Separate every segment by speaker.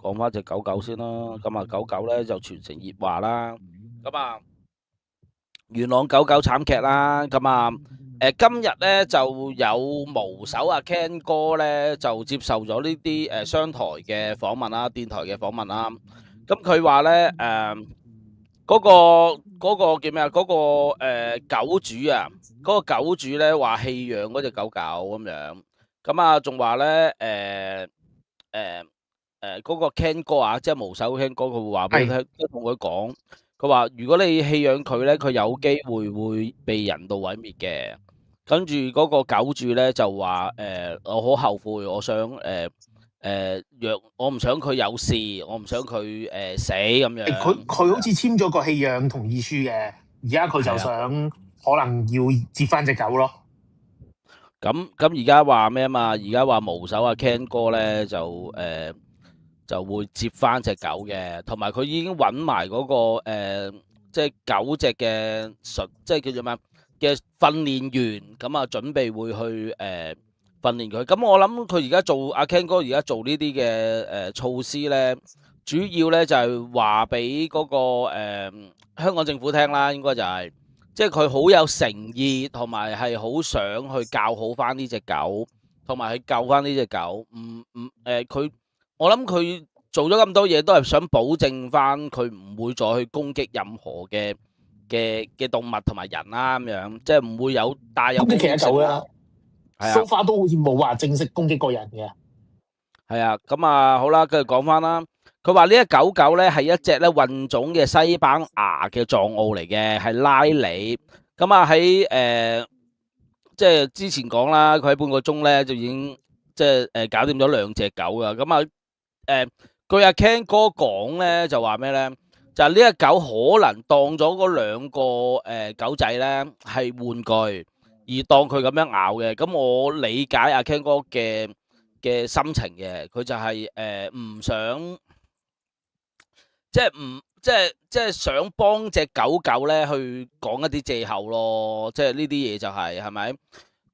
Speaker 1: 講翻隻狗狗先啦。咁啊，狗狗咧就全城熱話啦。咁啊，元朗狗狗慘劇啦。咁啊，今日咧就有無手阿 Ken 哥咧就接受咗呢啲商台嘅訪問啦，電台嘅訪問啦。咁佢話咧嗰個叫咩啊？狗主啊，嗰個狗主咧話棄養嗰隻狗狗咁樣。咁啊，仲話咧嗰個 Ken 哥啊，即係無手 Ken 哥，佢會話俾佢聽，即係同佢講，佢話如果你棄養佢咧，佢有機會會被人道毀滅嘅。跟住嗰個狗主咧就話我好後悔，我想我唔想佢有事，我唔想佢死咁樣。
Speaker 2: 佢好似簽咗個棄養同意書嘅，而家佢就想可能要接翻隻狗咯。
Speaker 1: 咁而家話咩啊嘛？而家話無手阿 Ken 哥咧就會接翻隻狗嘅，同埋佢已經揾埋嗰個即係狗隻嘅即係叫做咩嘅訓練員，咁啊準備會去訓練佢。咁我諗佢而家做阿 Ken 哥而家做呢啲嘅措施咧，主要咧就係話俾嗰個香港政府聽啦，應該就係即係佢好有誠意，同埋係好想去教好翻呢隻狗，同埋去救翻呢隻狗。我諗佢做咗咁多嘢，都係想保證翻佢唔會再去攻擊任何嘅動物同埋人啦，咁樣即係唔會有帶有攻擊性。
Speaker 2: 攻擊其他狗啦，so far 都好似冇話正式攻擊過人嘅。
Speaker 1: 係啊，咁啊好啦，繼續講翻啦。佢話呢隻狗狗咧係一隻咧混種嘅西班牙嘅藏獒嚟嘅，係拉里。咁啊喺即係之前講啦，佢喺半個鐘咧就已經即係搞掂咗2隻狗噶。咁啊據阿 Ken 哥講咧就話咩咧？就係呢隻狗可能當咗嗰2個狗仔咧係玩具，而當佢咁樣咬嘅。咁我理解阿 Ken 哥嘅心情嘅，佢就係唔想即係想幫隻狗狗咧去講一啲藉口咯，即係呢啲嘢就係咪？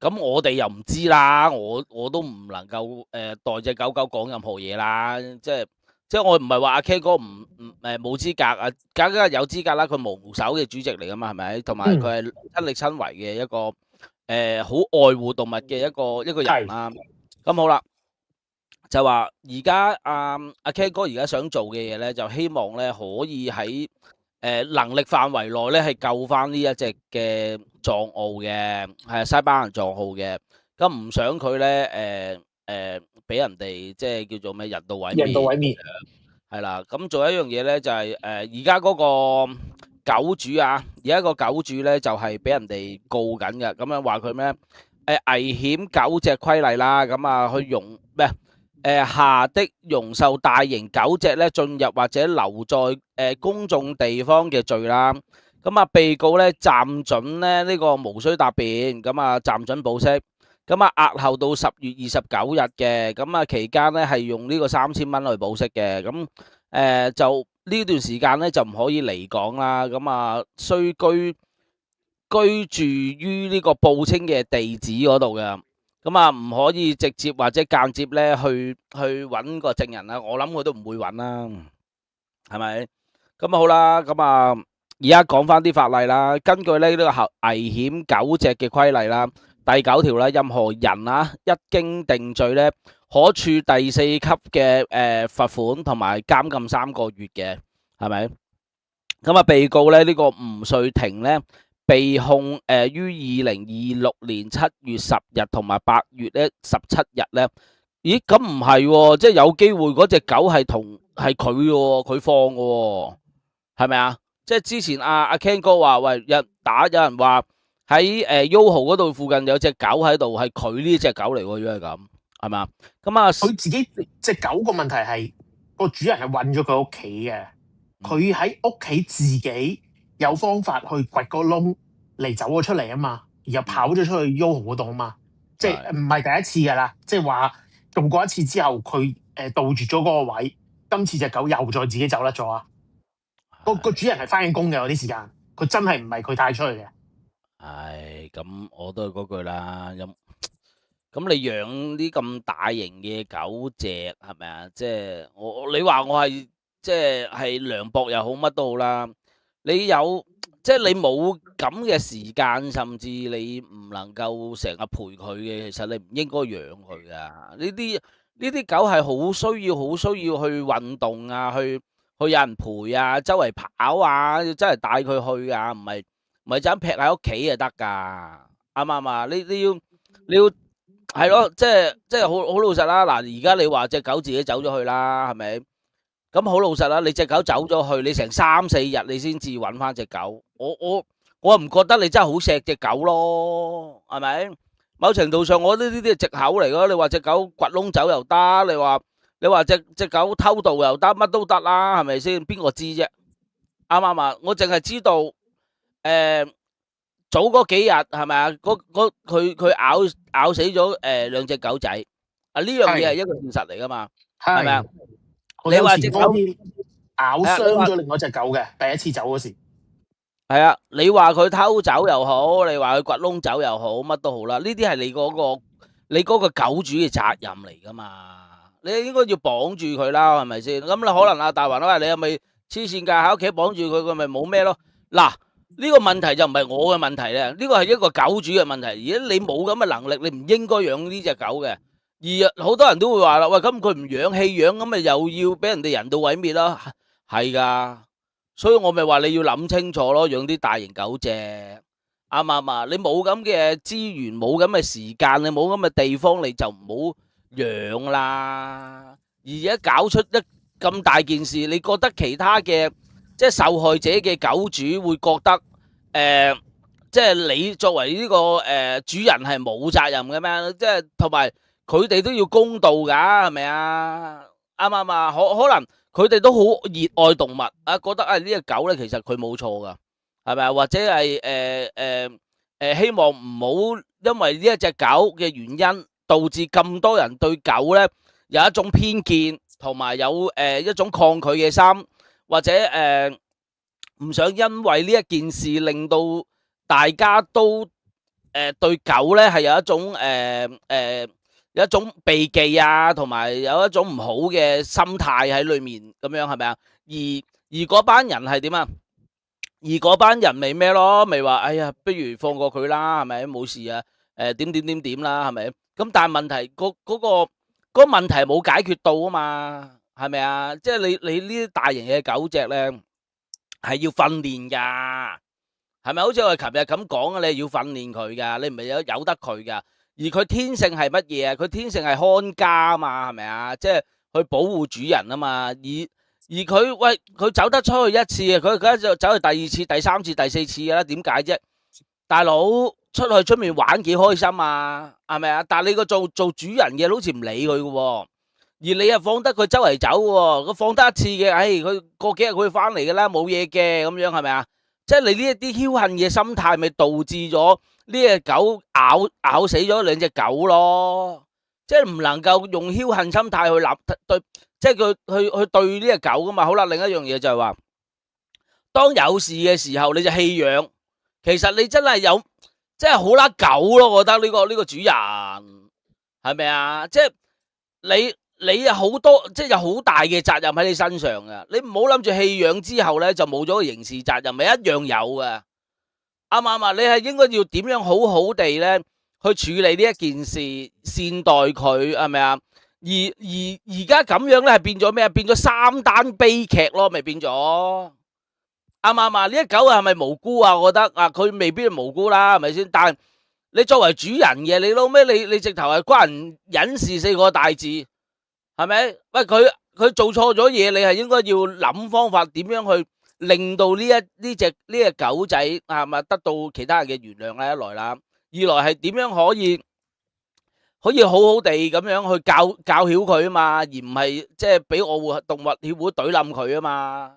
Speaker 1: 咁我哋又唔知啦，我都唔能夠代隻狗狗講任何嘢啦，即係我唔係話阿 Ken 哥冇資格啊，梗係有資格啦，佢無手嘅主席嚟噶嘛，係咪？同埋佢係親力親為嘅一個好愛護動物嘅一個人啦。咁好啦。就話而家阿 Ken 哥而家想做嘅嘢咧，就希望咧可以喺能力範圍內咧係救翻呢一隻嘅藏獒嘅，係西班牙藏獒嘅。咁唔想佢咧俾人哋即係叫做咩人道毀滅。係啦，咁仲有一樣嘢咧就係而家嗰個狗主啊，而家個狗主咧就係俾人哋告緊嘅，咁樣話佢咩危險狗隻規例啦，咁啊去容咩？下的容受大型狗隻咧進入或者留在公眾地方嘅罪啦。咁啊，被告咧暫准咧呢個無需答辯，咁啊暫准保釋。咁啊押後到10月29日嘅，咁啊期間咧係用呢個3000蚊去保釋嘅。咁就呢段時間咧就唔可以離港啦。咁啊需居住於呢個報稱嘅地址嗰度嘅。咁啊，唔可以直接或者間接咧去揾個證人啦。我諗佢都唔會揾啦，係咪？咁啊好啦，咁啊而家講翻啲法例啦。根據呢個危險狗隻嘅規例啦，第9條啦，任何人啊一經定罪咧，可處第4級嘅罰款同埋監禁3個月嘅，係咪？咁啊，被告咧呢個吳瑞庭咧。被控於2026年7月10日同埋8月咧17日咧，咦咁唔係喎，即係有機會嗰隻狗係佢喎，佢放嘅喎，係咪啊？即係之前阿 Ken 哥話喂有人話喺Yoho 嗰度附近有隻狗喺度，係佢呢隻狗嚟喎，如果係咁，係咪啊？咁啊，
Speaker 2: 佢自己隻狗個問題係個主人係韞咗佢屋企嘅，佢喺屋企自己。有方法去掘個窿嚟走咗出嚟啊嘛，然後跑咗出去 Yoho 嗰度啊嘛，即係唔係第一次噶啦，即係話用過一次之後，佢杜絕咗嗰個位，今次隻狗又再自己走甩咗啊！個主人係翻緊工嘅嗰啲時間，佢真係唔係佢帶出去嘅。
Speaker 1: 係咁，我都係嗰句啦。咁你養啲咁大型嘅狗隻係咪啊？即係你話我係即係涼薄又好，乜都好啦。你有即係你冇咁嘅時間，甚至你唔能夠成日陪佢嘅，其實你唔應該養佢噶。呢啲狗係好需要去運動啊，去有人陪啊，周圍跑啊，要真係帶佢去啊，唔係就咁劈喺屋企就得噶，啱唔啱啊？你要係咯，即係好老實啦。嗱，而家你話隻狗自己走咗去啦，係咪？咁好老實啦，你隻狗走咗去，你成3-4日你先至揾翻隻狗。我唔覺得你真係好錫隻狗咯，係咪？某程度上，我覺得呢啲係藉口嚟咯。你話隻狗掘窿走又得，你話隻狗偷渡又得，乜都得啦，係咪先？邊個知啫？啱唔啱啊？我淨係知道，早嗰幾日係咪啊？佢咬死咗2隻狗仔，啊呢樣嘢係一個現實嚟噶嘛，係咪啊？你話隻狗
Speaker 2: 咬傷咗另外隻狗嘅，第一次走嗰時
Speaker 1: 係啊，你話佢偷走又好，你話佢掘窿走又好，乜都好啦，呢啲係你嗰個狗主嘅責任嚟噶嘛，你應該要綁住佢啦，係咪先？咁你可能阿大雲話你係咪黐線㗎？喺屋企綁住佢，佢咪冇咩咯？嗱。呢個問題就唔係我嘅問題咧，呢個係一個狗主嘅問題。而家你冇咁嘅能力，你唔應該養呢隻狗嘅。而好多人都會話啦，喂，咁佢唔養棄養，咁咪又要俾人哋人道毀滅啦？係噶，所以我咪話你要諗清楚咯，養啲大型狗隻，啱唔啱啊？你冇咁嘅資源，冇咁嘅時間，你冇咁嘅地方，你就唔好養啦。而家搞出一咁大件事，你覺得其他嘅？即係受害者嘅狗主會覺得，即係你作為呢個主人係冇責任嘅咩？即係同埋佢哋都要公道㗎，係咪啊？啱唔啱啊？可能佢哋都好熱愛動物啊，覺得呢隻狗咧其實佢冇錯㗎，係咪啊？或者係希望唔好因為呢一隻狗嘅原因，導致咁多人對狗咧有一種偏見，同埋有一種抗拒嘅心。或者唔想因為呢一件事令到大家都對狗咧係有一種有一種避忌啊，同埋有一種唔好嘅心態喺裏面咁樣，係咪啊？而嗰班人係點啊？而嗰班人咪咩咯？咪話哎呀，不如放過佢啦，係咪？冇事啊？點啦，係咪？咁但係問題嗰個問題冇解決到啊嘛。係咪啊？即係你呢啲大型嘅狗隻咧，係要訓練噶，係咪？好似我哋琴日咁講嘅，你要訓練佢噶，你唔係由得佢噶。而佢天性係乜嘢啊？佢天性係看家啊嘛，係咪啊？即係去保護主人啊嘛。而佢喂，佢走得出去一次啊，佢而家就走去第二次、第三次、第四次噶啦。點解啫？大佬出去出面玩幾開心啊？係咪啊？但係你個做主人嘅，好似唔理佢噶。而你又放得佢周圍走喎，佢放得一次嘅，佢過幾日佢會翻嚟嘅啦，冇嘢嘅咁樣，係咪啊？即係你呢一啲僥倖嘅心態，咪導致咗呢隻狗咬死咗2隻狗咯。即係唔能夠用僥倖心態去對，即係佢去對呢隻狗噶嘛。好啦，另一樣嘢就係話，當有事嘅時候你就棄養，其實你真係有，即係好啦狗咯。我覺得呢個主人係咪啊？即係你有好多，即係有好大嘅責任喺你身上噶，你唔好諗住棄養之後咧就冇咗個刑事責任，咪一樣有噶，啱唔啱啊？你係應該要點樣好好地咧去處理呢一件事，善待佢，係咪啊？而家咁樣咧係變咗咩啊？變咗3單悲劇咯，咪變咗，啱唔啱啊？呢隻狗係咪無辜啊？我覺得啊，佢未必係無辜啦，係咪先？但係你作為主人嘅，你撈咩？你直頭係關人隱事4個大字。係咪？喂，佢做錯咗嘢，你係應該要諗方法點樣去令到呢隻狗仔係咪得到其他人嘅原諒咧？一來啦，二來係點樣可以好好地咁樣去教曉佢啊嘛，而唔係即係俾愛護動物協會懟冧佢啊嘛，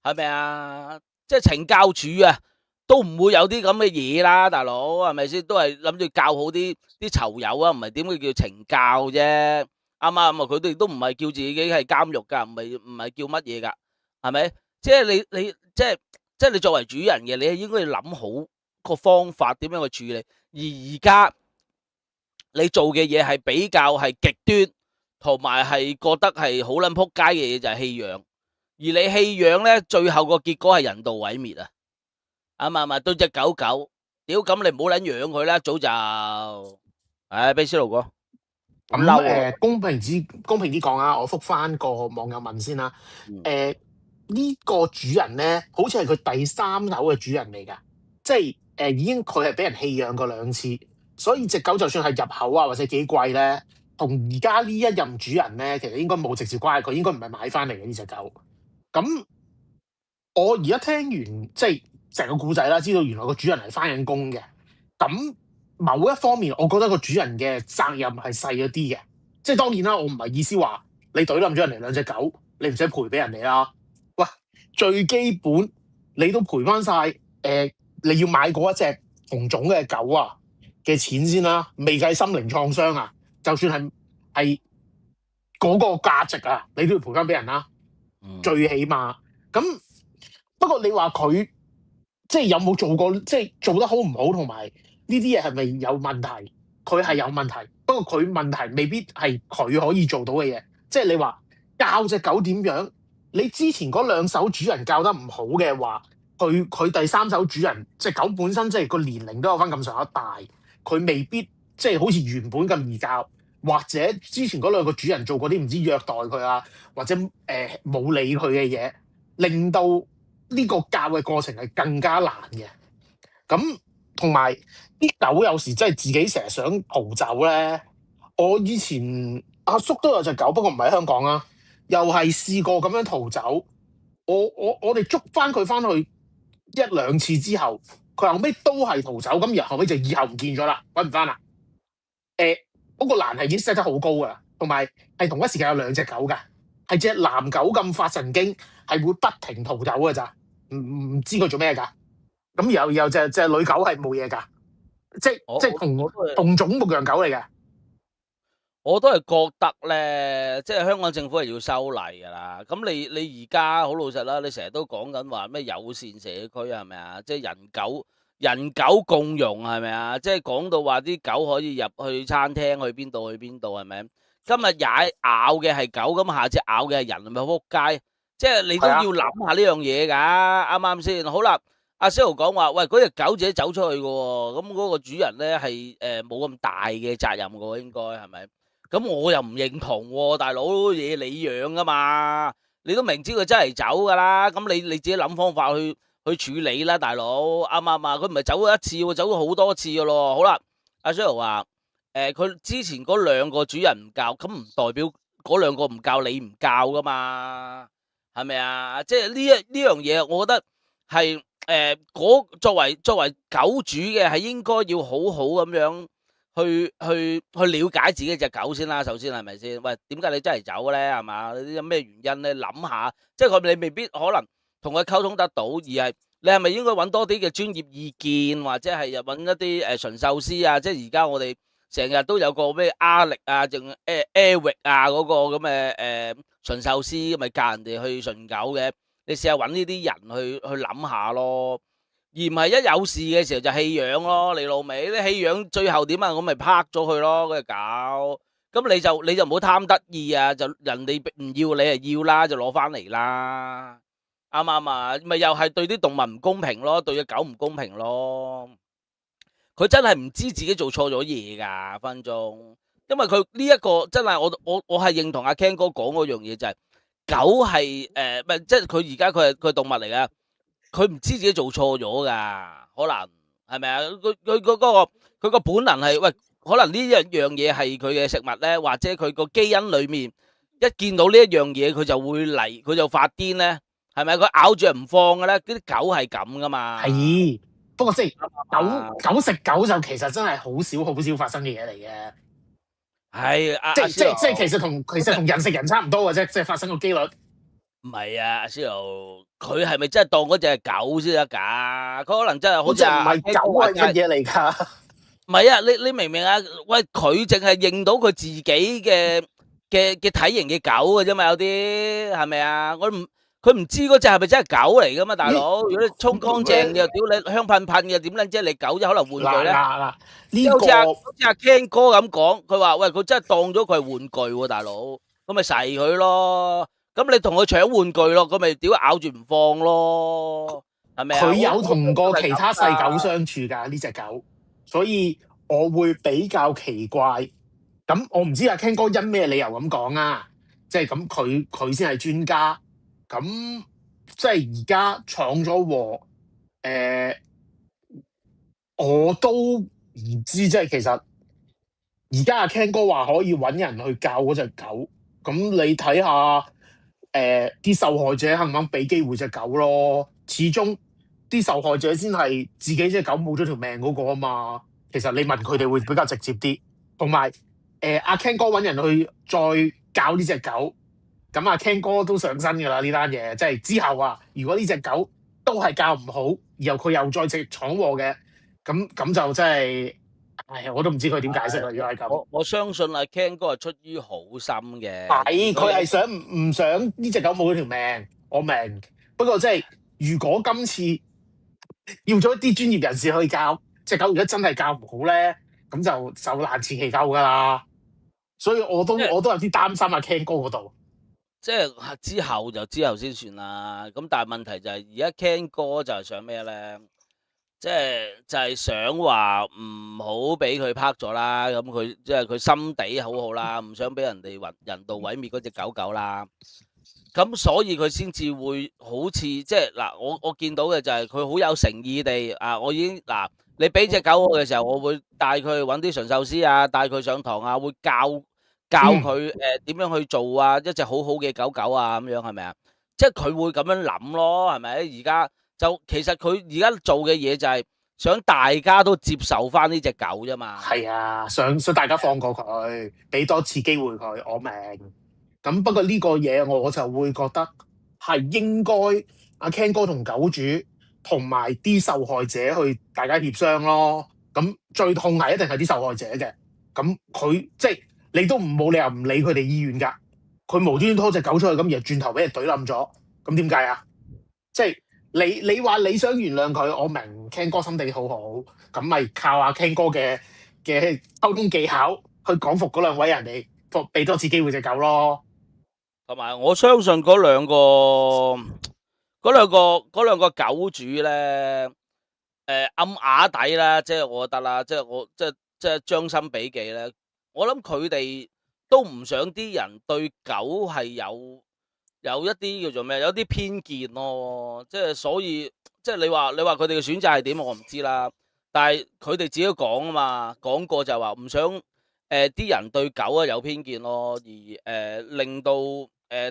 Speaker 1: 係咪啊？即係懲教署啊，都唔會有啲咁嘅嘢啦，大佬係咪先？都係諗住教好啲囚友啊，唔係點會叫懲教啫？啱啊，佢哋都唔係叫自己係監獄噶，唔係叫乜嘢噶，係咪？即係你即係你作為主人嘅，你係應該要諗好個方法點樣去處理。而家你做嘅嘢係比較係極端，同埋係覺得係好撚撲街嘅嘢就係棄養，而你棄養咧，最後個結果係人道毀滅啊！啱嘛？對隻狗狗，屌咁你唔好撚養佢啦，早就，唉，俾思路哥好
Speaker 2: 咁
Speaker 1: 嬲啊！
Speaker 2: 公平啲講啊，我覆翻個網友問先啦。
Speaker 1: 嗯
Speaker 2: 呢個主人咧，好似係佢第三手嘅主人嚟㗎，即係已經佢係俾人棄養過2次，所以隻狗就算係入口啊或者幾貴咧，同而家呢一任主人咧，其實應該冇直接關係，佢應該唔係買翻嚟嘅呢隻狗。咁我而家聽完即係成個故仔啦，知道原來個主人係翻緊工嘅。咁某一方面，我覺得個主人嘅責任係細咗啲嘅。即係當然啦，我唔係意思話你懟冧咗人哋2隻狗，你唔使賠俾人哋啦。喂，最基本你都賠翻晒你要買嗰一隻同種嘅狗啊嘅錢先啦，未計心靈創傷啊。就算係嗰個價值啊，你都要賠翻俾人啦，最起碼。咁不過你話佢即係有冇做過，即係做得好唔好，同埋呢啲嘢係咪有問題？佢係有問題，不過佢問題未必係佢可以做到嘅嘢。即係你話教隻狗點樣，你之前嗰2手主人教得唔好嘅話，佢第三手主人隻狗本身即係個年齡都有翻咁上下大，佢未必即係好似原本咁易教，或者之前嗰2個主人做過啲唔知虐待佢啊，或者冇理佢嘅嘢，令到呢個教嘅過程係更加難嘅。咁同埋啲狗有時真係自己成日想逃走咧。我以前阿叔都有隻狗，不過唔喺香港啦，又係試過咁樣逃走。我哋捉翻佢翻去1-2次之後，佢後尾都係逃走，咁然後尾就以後唔見咗啦，揾唔翻啦。嗰個欄係已經 set 得好高噶，同埋係同一時間有2隻狗噶，係隻男狗咁發神經，係會不停逃走噶咋，唔知佢做咩㗎。咁然後隻女狗係冇嘢㗎，即係同種牧羊狗嚟嘅。
Speaker 1: 我都係覺得咧，即係香港政府係要修例㗎啦。咁你而家好老實啦，你成日都講緊話咩友善社區係咪啊？即係人狗共融係咪啊？即係講到話啲狗可以入去餐廳，去邊度係咪？今日咬嘅係狗，咁下次咬嘅係人，係咪撲街？即係你都要諗下呢樣嘢㗎，啱唔啱先？好啦，阿 Sir 講話，喂，嗰隻狗自己走出去嘅喎，咁嗰個主人咧係冇咁大嘅責任嘅喎，應該係咪？咁我又唔認同喎，大佬嘢你養噶嘛，你都明知佢真係走噶啦，咁你自己諗方法去處理啦，大佬啱唔啱啊？佢唔係走咗1次喎，走咗好多次噶咯。好啦，阿 Sir 話佢之前嗰2個主人唔教，咁唔代表嗰2個唔教你唔教噶嘛，係咪啊？即係呢樣嘢，我覺得係作為狗主嘅係應該要好好咁樣。去了解自己隻狗先啦，首先係咪先？喂，點解你真係走咧？係嘛？有咩原因咧？諗下，即係你未必可能同佢溝通得到，而係你係咪應該揾多啲嘅專業意見，或者係揾一啲馴獸師啊？即係而家我哋成日都有個咩阿力啊，仲Eric 啊嗰個咁嘅馴獸師，咪教人哋去馴狗嘅。你試下揾呢啲人去諗下咯。而唔係一有事嘅時候就棄養咯，你老味，你棄養最後點啊？我咪拍咗佢咯，嗰隻狗。咁你就唔好貪得意啊！就人哋唔要你係要啦，就攞翻嚟啦，啱唔啱啊？咪又係對啲動物唔公平咯，對隻狗唔公平咯。佢真係唔知自己做錯咗嘢噶，分鐘。因為佢呢一個真係我係認同阿 Ken 哥講嗰樣嘢，就係狗係唔係即係佢而家佢係動物嚟噶。佢唔知自己做錯咗噶，可能係咪啊？佢個本能係喂，可能呢一樣嘢係佢嘅食物咧，或者佢個基因裏面一見到呢一樣嘢，佢就會嚟，佢就發癲咧，係咪？佢咬住唔放嘅咧，啲狗係咁噶嘛。
Speaker 2: 係，不過即係狗食狗就其實真係好少發生嘅嘢嚟嘅。
Speaker 1: 係
Speaker 2: 即係其實同人食人差唔多嘅啫，即係發生個機率。
Speaker 1: 唔係啊，阿思豪，佢係咪真係當嗰隻係狗先得㗎？佢可能真係好似
Speaker 2: 唔係狗係乜嘢嚟㗎？
Speaker 1: 唔係啊，你明唔明啊？喂，佢淨係認到佢自己嘅體型嘅狗嘅啫嘛，有啲係咪啊？佢唔知嗰隻係咪真係狗嚟噶嘛，大
Speaker 2: 咦？
Speaker 1: 佬？如果你沖乾淨嘅，屌你香噴噴嘅，點撚知你狗啫？可能玩具咧？
Speaker 2: 嗱，呢個
Speaker 1: 即係好似阿 Ken 哥咁講，佢話喂，佢真係當咗佢係玩具喎，大佬，咁咪噬佢咯。咁你同佢搶玩具咯，佢咪屌咬住唔放咯，係咪啊？
Speaker 2: 佢有同過
Speaker 1: 我
Speaker 2: 其他細狗相處㗎呢只狗，所以我會比較奇怪。咁我唔知阿 Ken 哥因咩理由咁講啊？即係咁佢先係專家。咁即係而家闖咗禍，我都唔知。即係其實而家阿 Ken 哥話可以揾人去教嗰只狗，咁你睇下啲受害者肯唔肯俾機會只狗咯？始終啲受害者先係自己只狗冇咗條命嗰個啊嘛。其實你問佢哋會比較直接啲，同埋阿 Ken 哥揾人去再教呢只狗，咁阿 Ken 哥都上身㗎啦呢單嘢。即係之後啊，如果呢只狗都係教唔好，然後佢又再直闖禍嘅，咁就真係，唉，我都唔知佢點解釋啦。如果係咁，
Speaker 1: 我相信阿 Ken 哥係出於好心嘅，
Speaker 2: 係佢係想唔想呢只狗冇咗條命，我明。不過即係如果今次要咗一啲專業人士去教只狗，如果真係教唔好咧，咁就難辭其咎㗎啦。所以我都
Speaker 1: 即係
Speaker 2: 有啲擔心阿 Ken 哥嗰度。
Speaker 1: 即係之後就之後先算啦。咁但係問題就係而家 Ken 哥就係想咩咧？即係就係想話唔好俾佢拍咗啦。咁佢即係佢心地好好啦，唔想俾人哋人道毀滅嗰只狗狗啦。咁所以佢先至會好似即係嗱，我見到嘅就係佢好有誠意地啊！我已經嗱，你俾只狗我嘅時候，我會帶佢去揾啲馴獸師啊，帶佢上堂啊，會教佢點樣去做啊，一隻好好嘅狗狗啊，咁樣係咪啊？即係佢會咁樣諗咯，係咪？而家就其實佢而家做嘅嘢就係想大家都接受翻呢只狗啫嘛。
Speaker 2: 係啊，想大家放過佢，俾多次機會佢，我明。咁不過呢個嘢我就會覺得係應該阿 Ken 哥同狗主同埋啲受害者去大家協商咯。咁最痛係一定係啲受害者嘅。咁佢即係你都冇理由唔理佢哋意願㗎。佢無端端拖隻狗出去，咁而轉頭俾人懟冧咗，咁點解啊？即係你話你想原諒佢，我明 Ken 哥心地好好，咁咪靠阿 Ken 哥嘅溝通技巧去講服嗰兩位人哋，俾多次機會隻狗咯。
Speaker 1: 同埋我相信嗰兩個狗主咧，暗啞底啦，即係我覺得啦，即係將心比己咧，我諗佢哋都唔想啲人對狗係有一啲叫做咩，有啲偏見咯，即係所以即係你話佢哋嘅選擇係點，我唔知啦。但係佢哋自己講啊嘛，講過就話唔想啲人對狗啊有偏見咯，而令到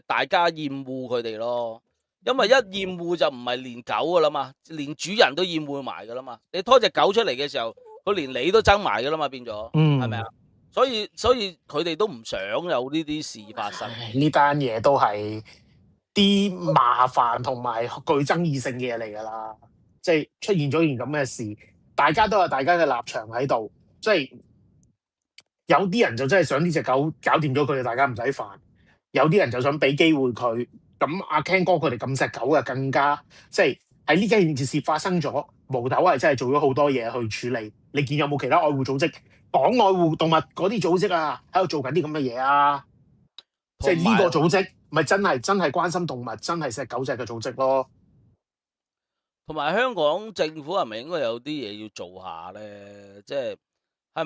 Speaker 1: 大家厭惡佢哋咯。因為一厭惡就唔係連狗噶啦嘛，連主人都厭惡埋噶啦嘛。你拖隻狗出嚟嘅時候，佢連你都憎埋噶啦嘛，變咗係咪啊？所以佢哋都唔想有呢啲事發生。
Speaker 2: 呢單嘢都係啲麻煩同埋具爭議性嘅嘢嚟㗎啦。即係出現咗件咁嘅事，大家都有大家嘅立場喺度。即係有啲人就真係想呢隻狗搞掂咗佢，大家唔使煩。有啲人就想俾機會佢。咁阿 Ken 哥佢哋咁錫狗嘅更加，即係喺呢幾件事發生咗，毛頭係真係做咗好多嘢去處理。你見有冇其他愛護組織講愛護動物嗰啲組織啊，喺度做緊啲咁嘅嘢啊？即係呢個組織咪真係關心動物、真係錫狗隻嘅組織咯。
Speaker 1: 同埋香港政府係咪應該有啲嘢要做下咧？即係係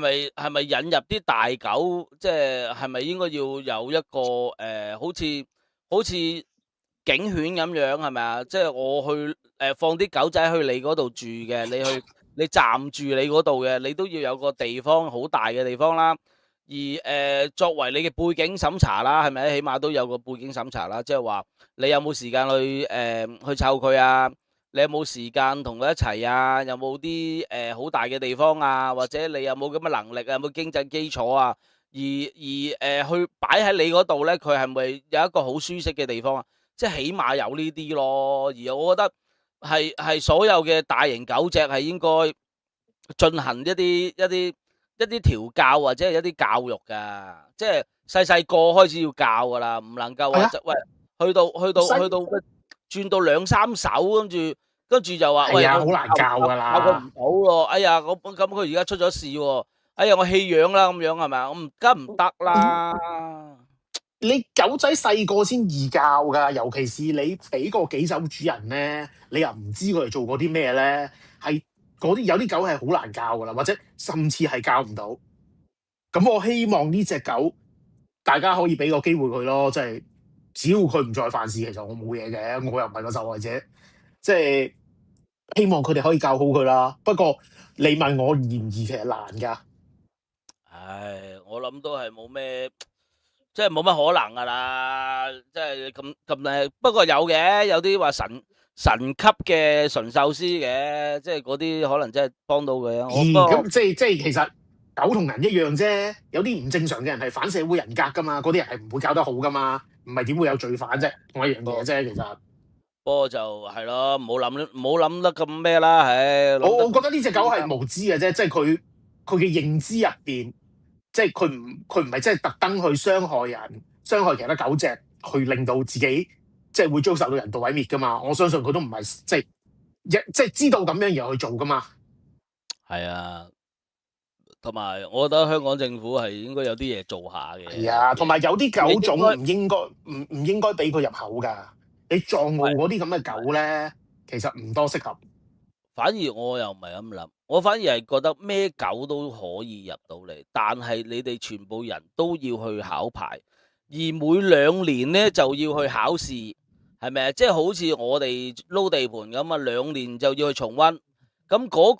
Speaker 1: 咪引入啲大狗？即係咪應該要有一個好似警犬咁樣係咪啊？即係我去放啲狗仔去你嗰度住嘅，你暫住你嗰度嘅，你都要有個地方好大嘅地方啦。而作為你嘅背景審查啦，係咪？起碼都有個背景審查啦，即係話你有冇時間去湊佢啊？你有冇時間同佢一齊啊？有冇啲好大嘅地方啊？或者你有冇咁嘅能力啊？有冇經濟基礎啊？去擺喺你嗰度咧，佢係咪有一個好舒適嘅地方啊？即係起碼有呢啲咯。而我覺得係所有嘅大型狗隻係應該進行一啲調教或者係一啲教育㗎，即係細細個開始要教㗎啦，唔能夠話喂去到轉到2、3手，跟住就話喂，
Speaker 2: 係啊，
Speaker 1: 我
Speaker 2: 好難教㗎啦。
Speaker 1: 教佢唔到咯。哎呀，咁佢而家出咗事喎。哎呀，我棄養啦咁樣係咪啊？我梗唔得啦。
Speaker 2: 你狗仔細個先易教㗎，尤其是你俾個幾手主人咧，你又唔知佢哋做過啲咩咧，係嗰啲有啲狗係好難教㗎啦，或者甚至係教唔到。咁我希望呢隻狗大家可以俾個機會佢咯，即係只要佢唔再犯事，其實我冇嘢嘅，我又唔係個受害者，即係希望佢哋可以教好佢啦。不過你問我易唔易，其實難㗎。
Speaker 1: 唉，我諗都係冇咩，即係冇乜可能噶啦，即係咁誒。不過有嘅，有啲話神級嘅馴獸師嘅，即係嗰啲可能真係幫到佢啊。我不過
Speaker 2: 咁即係其實狗同人一樣啫，有啲唔正常嘅人係反社會人格㗎嘛，嗰啲人係唔會教得好㗎嘛，唔係點會有罪犯啫？同一樣嘢啫，其實。
Speaker 1: 就係咯，唔好諗得咁咩啦，唉，諗得
Speaker 2: 我覺得呢只狗係無知嘅啫，即係佢嘅認知入邊，即係佢唔係真係特登去傷害人、傷害其他狗隻，去令到自己即係會遭受到人道毀滅㗎嘛。我相信佢都唔係即係知道咁樣而去做㗎嘛。
Speaker 1: 係啊，同埋我覺得香港政府係應該有啲嘢做下嘅。
Speaker 2: 係啊，同埋有啲狗種
Speaker 1: 應
Speaker 2: 唔應該俾佢入口㗎。你藏獒嗰啲咁嘅狗咧，其實唔多適合。
Speaker 1: 反而我又唔係咁諗，我反而係覺得咩狗都可以入到嚟，但係你哋全部人都要去考牌，而每2年呢就要去考試，係咪啊？即係好似我哋撈地盤咁啊，2年就要去重溫。咁嗰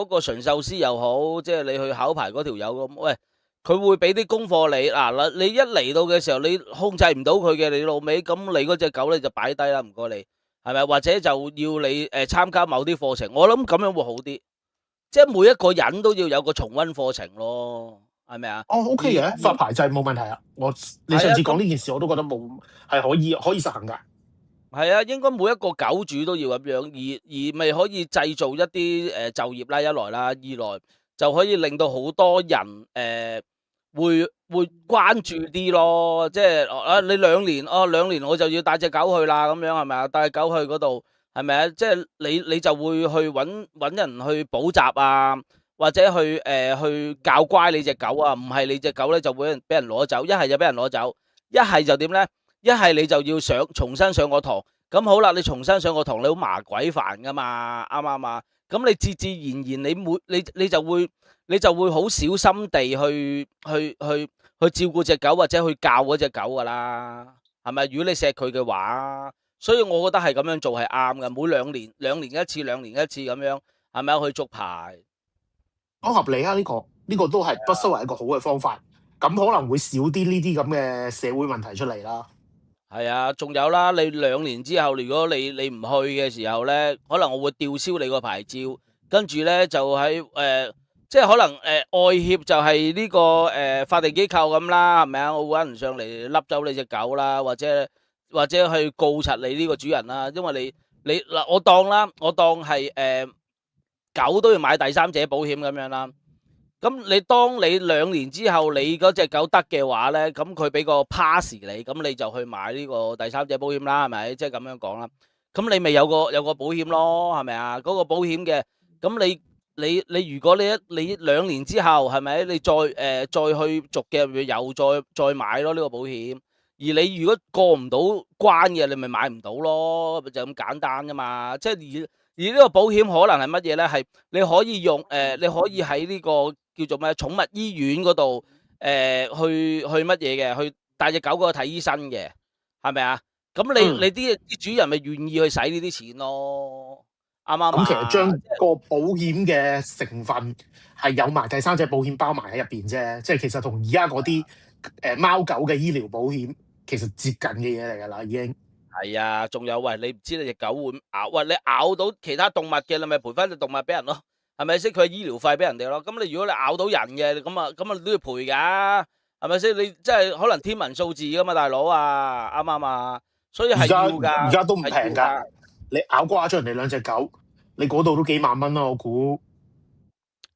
Speaker 1: 個馴獸師又好，即係你去考牌嗰條友咁，喂，佢會俾啲功課你嗱，你一嚟到嘅時候，你控制唔到佢嘅，你老味，咁你嗰隻狗咧就擺低啦，唔該你。係咪？或者就要你參加某啲課程，我諗咁樣會好啲。即係每一個人都要有個重溫課程咯，係咪啊？
Speaker 2: 哦，OK 嘅，發牌制冇問題啊。你上次講
Speaker 1: 咁
Speaker 2: 呢件事，我都覺得冇係可以實行㗎。
Speaker 1: 係啊，應該每一個狗主都要咁樣，而咪可以製造一啲就業啦，一來啦，二來就可以令到好多人會關注啲咯。即係你2年我就要帶隻狗去啦，咁樣係咪啊？帶狗去嗰度係咪啊？即係你就會去揾人去補習啊，或者去教乖你隻狗啊。唔係你隻狗咧就會俾人攞走，一係就俾人攞走，一係就點咧？一係你就要重新上個堂。咁好啦，你重新上個堂，你好麻鬼煩噶嘛，啱唔啱啊？咁你自自然然你就會好小心地去照顧隻狗或者去教嗰隻狗噶啦，係咪？如果你錫佢嘅話，所以我覺得係咁樣做係啱嘅。每兩年一次，2年一次咁樣，係咪去續牌？
Speaker 2: 好合理啊！呢個都係不失為一個好嘅方法，咁可能會少啲呢啲咁嘅社會問題出嚟啦。
Speaker 1: 係啊，仲有啦，你2年之後，如果你唔去嘅時候咧，可能我會吊銷你個牌照，跟住咧就喺即係可能外協就係呢個法定機構咁啦，係咪啊？我會揾人上嚟笠走你隻狗啦，或者去告柒你呢個主人啦，因為你嗱，我當係狗都要買第三者保險咁樣啦。咁當你2年之後你嗰隻狗得嘅話咧，咁佢俾個 pass 你，咁你就去買呢個第三者保險啦，係咪？即係咁樣講啦。咁你咪有個保險咯，係咪啊？嗰個保險嘅，咁你如果你2年之後係咪？你再去續嘅，咪又再買咯呢個保險。而你如果過唔到關嘅，你咪買唔到咯，就咁簡單噶嘛。即係而呢個保險可能係乜嘢咧？係你可以你可以喺呢個叫做咩寵物醫院嗰度去乜嘢嘅，去帶隻狗嗰度睇醫生嘅，係咪啊？咁你啲主人咪願意去使呢啲錢咯？啱唔啱
Speaker 2: 咁其實將
Speaker 1: 啊？
Speaker 2: 個保險嘅成分係有埋第三者保險包埋喺入邊啫，即係其實同而家嗰啲貓狗嘅醫療保險其實接近嘅嘢嚟㗎啦，已經。
Speaker 1: 係啊，仲有喂，你唔知你隻狗會咬，喂你咬到其他動物嘅，你咪賠翻隻動物俾人咯，係咪先？佢係醫療費俾人哋咯。咁你如果你咬到人嘅，咁都要賠噶，係咪先？你即係可能天文數字噶嘛，大佬啊，啱唔啱啊？所以係要㗎，
Speaker 2: 而家都唔平
Speaker 1: 係要
Speaker 2: 㗎，你咬瓜咗人哋2隻狗，你嗰度都幾萬蚊啦，我估。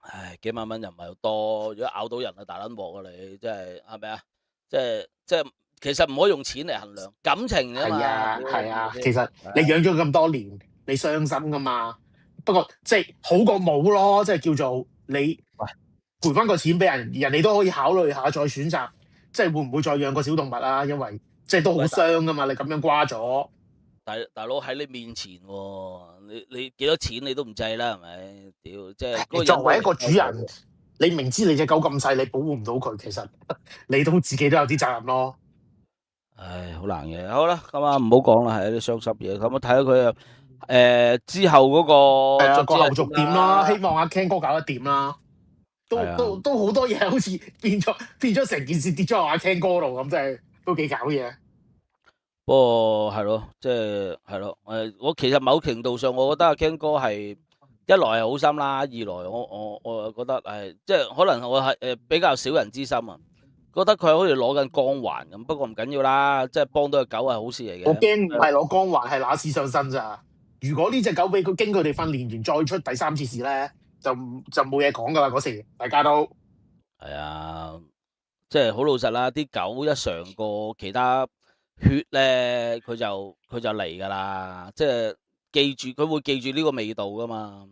Speaker 1: 唉，幾萬蚊又唔係好多，如果咬到人啊，大撚鑊啊你，即係係咪啊？即係其實唔可以用錢嚟衡量感情㗎
Speaker 2: 係
Speaker 1: 嘛，
Speaker 2: 啊係啊，
Speaker 1: 係咪先？
Speaker 2: 其實你養咗咁多年，你傷心噶嘛。不過即係好過冇咯，即係叫做你
Speaker 1: 喂，
Speaker 2: 賠翻個錢俾人，人哋都可以考慮下再選擇，即係會唔會再養個小動物啊？因為即係都好
Speaker 1: 喂，
Speaker 2: 傷噶嘛，你咁樣瓜咗。
Speaker 1: 大佬喺你面前喎，你幾多錢你都唔制啦，係咪？屌，即係嗰個人都
Speaker 2: 你作為一個
Speaker 1: 未收過
Speaker 2: 主人，你明知你隻狗咁細，你保護唔到佢，其實你都自己都有啲責任咯。
Speaker 1: 唉，好難嘅。好啦，咁啊唔好講啦，係啲傷心嘢。咁啊睇下佢啊，之後嗰個
Speaker 2: 係啊，
Speaker 1: 進展係
Speaker 2: 個後續點啦，希望阿 Ken 哥搞得掂啦。都
Speaker 1: 係啊，
Speaker 2: 都好多嘢好似變咗成件事跌咗落阿 Ken 哥度咁，真係都幾搞嘢。
Speaker 1: 不過係咯，即係咯。我其實某程度上，我覺得阿 Ken 哥係一來係好心啦，二來我又覺得係即係可能我係比較小人之心啊，覺得佢好似攞緊光環咁。不過唔緊要啦，即係幫到隻狗係好事嚟
Speaker 2: 我
Speaker 1: 嘅。
Speaker 2: 驚唔係攞光環，係揦屎上身咋。如果呢只狗俾佢經佢哋訓練完再出第三次事咧，就冇嘢講噶啦。嗰時大家都
Speaker 1: 係啊，即係好老實啦，啲狗一嘗過其他血咧，佢就嚟噶啦，即係記住佢會記住呢個味道噶嘛。